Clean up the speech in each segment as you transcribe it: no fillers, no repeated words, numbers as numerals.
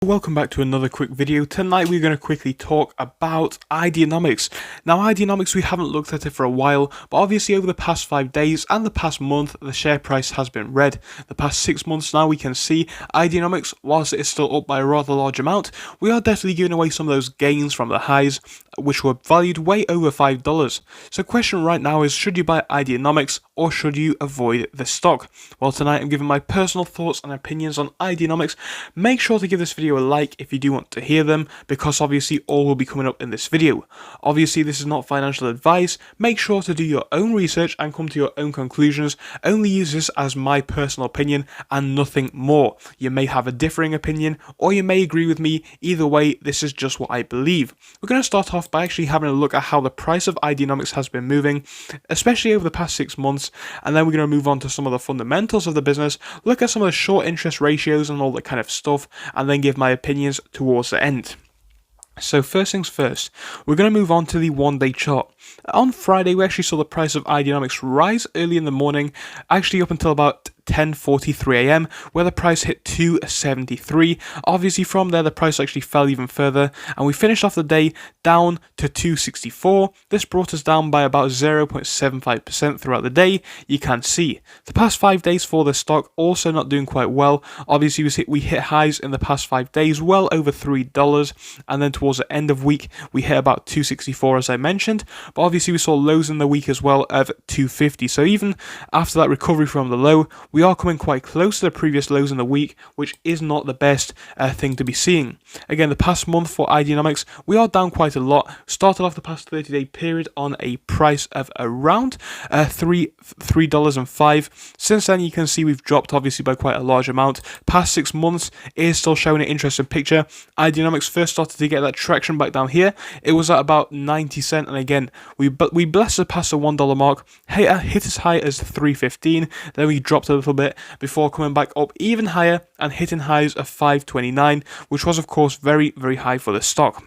welcome back to another quick video. Tonight we're going to quickly talk about Ideonomics. Now Ideonomics, we haven't looked at it for a while, but obviously over the past 5 days and the past month the share price has been red. The past 6 months now we can see Ideonomics, whilst it is still up by a rather large amount, we are definitely giving away some of those gains from the highs, which were valued way over $5. So question right now is, should you buy Ideonomics or should you avoid the stock? Well, tonight I'm giving my personal thoughts and opinions on Ideonomics. Make sure to give this video a like if you do want to hear them, because obviously all will be coming up in this video. Obviously this is not financial advice. Make sure to do your own research and come to your own conclusions. Only use this as my personal opinion and nothing more. You may have a differing opinion or you may agree with me. Either way, this is just what I believe. We're going to start off by actually having a look at how the price of Ideonomics has been moving, especially over the past 6 months, and then we're going to move on to some of the fundamentals of the business, look at some of the short interest ratios and all that kind of stuff, and then give my opinions towards the end. So first things first, we're going to move on to the 1-day chart. On Friday, we actually saw the price of Ideonomics rise early in the morning, actually up until about 10:43 a.m. where the price hit 273. Obviously from there the price actually fell even further and we finished off the day down to 264. This brought us down by about 0.75% throughout the day. You can see the past 5 days for the stock also not doing quite well. Obviously we hit highs in the past 5 days well over $3, and then towards the end of week we hit about 264 as I mentioned, but obviously we saw lows in the week as well of 250. So even after that recovery from the low, we are coming quite close to the previous lows in the week, which is not the best thing to be seeing. Again, the past month for Ideonomics, we are down quite a lot. Started off the past 30-day period on a price of around $3.05. Since then, you can see we've dropped obviously by quite a large amount. Past 6 months is still showing an interesting picture. Ideonomics first started to get that traction back down here. It was at about 90 cents, and again, we blessed past the $1 mark, hit as high as $3.15. Then we dropped a little bit before coming back up even higher and hitting highs of $5.29, which was of course very, very high for the stock.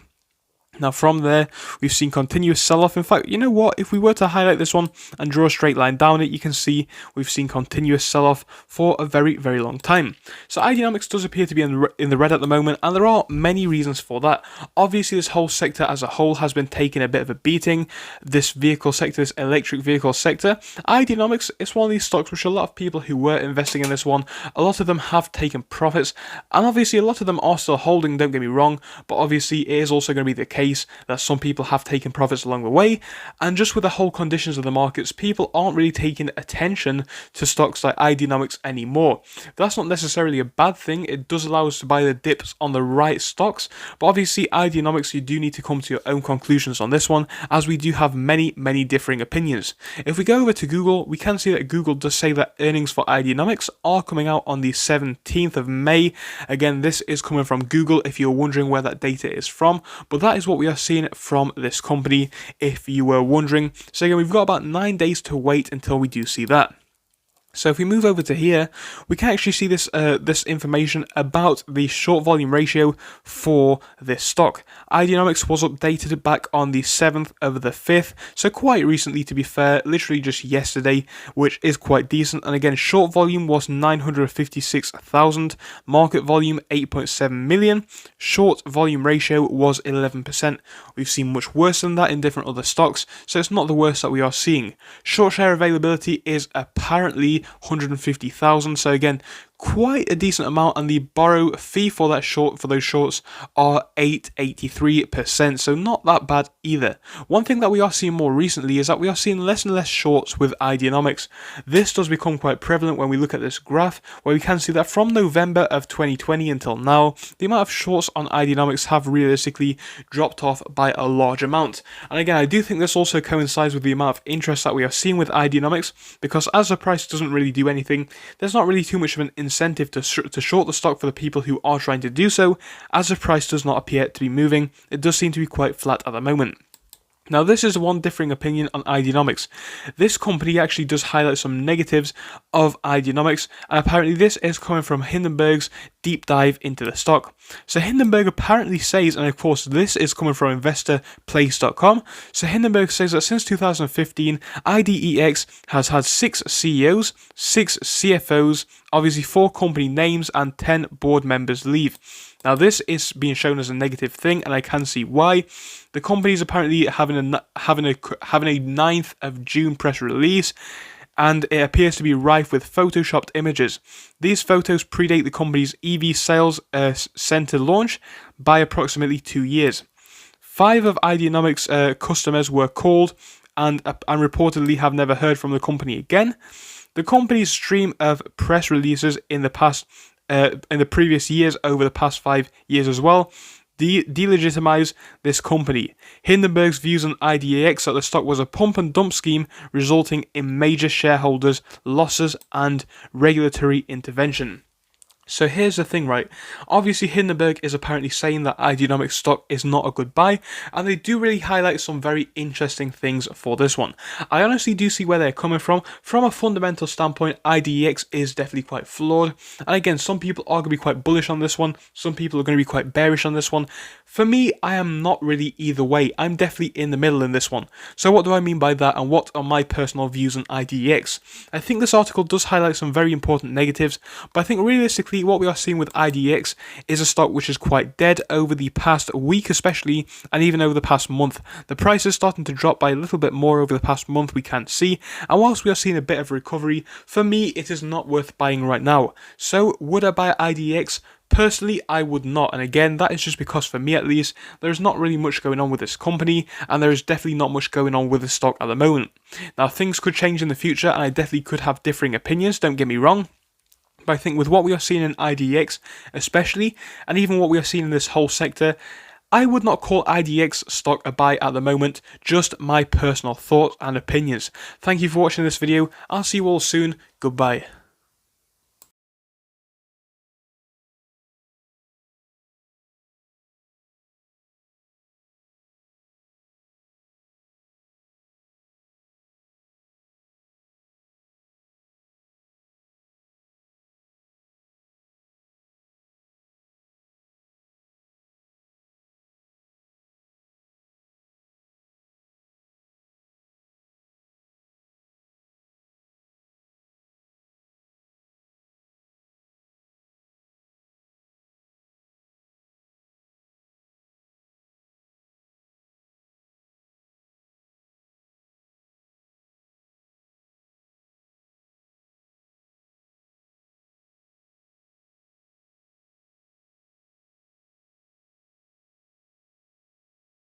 Now from there, we've seen continuous sell-off. In fact, you know what? If we were to highlight this one and draw a straight line down it, you can see we've seen continuous sell-off for a very, very long time. So Ideonomics does appear to be in the red at the moment, and there are many reasons for that. Obviously, this whole sector as a whole has been taking a bit of a beating. This vehicle sector, this electric vehicle sector, Ideonomics is one of these stocks which a lot of people who were investing in this one, a lot of them have taken profits, and obviously a lot of them are still holding, don't get me wrong, but obviously it is also going to be the case that some people have taken profits along the way, and just with the whole conditions of the markets, people aren't really taking attention to stocks like Ideonomics anymore. That's not necessarily a bad thing. It does allow us to buy the dips on the right stocks, but obviously Ideonomics, you do need to come to your own conclusions on this one, as we do have many differing opinions. If we go over to Google, we can see that Google does say that earnings for Ideonomics are coming out on the 17th of May. Again, this is coming from Google if you're wondering where that data is from, but that is what we are seeing from this company if you were wondering. So again, we've got about 9 days to wait until we do see that. So if we move over to here, we can actually see this information about the short volume ratio for this stock. Ideonomics was updated back on the 7th of the 5th, so quite recently to be fair, literally just yesterday, which is quite decent. And again, short volume was 956,000, market volume 8.7 million, short volume ratio was 11%. We've seen much worse than that in different other stocks, so it's not the worst that we are seeing. Short share availability is apparently 150,000, so again, quite a decent amount, and the borrow fee for that for those shorts are 8.83%, so not that bad either. One thing that we are seeing more recently is that we are seeing less and less shorts with Ideonomics. This does become quite prevalent when we look at this graph, where we can see that from November of 2020 until now, the amount of shorts on Ideonomics have realistically dropped off by a large amount. And again, I do think this also coincides with the amount of interest that we are seeing with Ideonomics, because as the price doesn't really do anything, there's not really too much of an incentive to short the stock for the people who are trying to do so, as the price does not appear to be moving. It does seem to be quite flat at the moment. Now, this is one differing opinion on Ideonomics. This company actually does highlight some negatives of Ideonomics, and apparently this is coming from Hindenburg's deep dive into the stock. So Hindenburg apparently says, and of course this is coming from investorplace.com, so Hindenburg says that since 2015, IDEX has had 6 CEOs, 6 CFOs, obviously 4 company names, and 10 board members leave. Now this is being shown as a negative thing, and I can see why. The company is apparently having a 9th of June press release, and it appears to be rife with photoshopped images. These photos predate the company's EV sales center launch by approximately 2 years. 5 of Ideanomics' customers were called and reportedly have never heard from the company again. The company's stream of press releases in the previous years, over the past 5 years as well, delegitimize this company. Hindenburg's views on IDEX that the stock was a pump and dump scheme resulting in major shareholders' losses and regulatory intervention. So here's the thing, right? Obviously, Hindenburg is apparently saying that Ideanomics stock is not a good buy, and they do really highlight some very interesting things for this one. I honestly do see where they're coming from. From a fundamental standpoint, IDEX is definitely quite flawed. And again, some people are going to be quite bullish on this one. Some people are going to be quite bearish on this one. For me, I am not really either way. I'm definitely in the middle in this one. So what do I mean by that, and what are my personal views on IDEX? I think this article does highlight some very important negatives, but I think realistically, what we are seeing with IDEX is a stock which is quite dead over the past week especially, and even over the past month. The price is starting to drop by a little bit more over the past month, we can't see, and whilst we are seeing a bit of recovery, for me it is not worth buying right now. So would I buy IDEX? Personally, I would not, and again, that is just because for me at least, there's not really much going on with this company, and there is definitely not much going on with the stock at the moment. Now, things could change in the future, and I definitely could have differing opinions, don't get me wrong. But I think with what we are seeing in IDEX especially, and even what we are seeing in this whole sector, I would not call IDEX stock a buy at the moment, just my personal thoughts and opinions. Thank you for watching this video, I'll see you all soon, goodbye.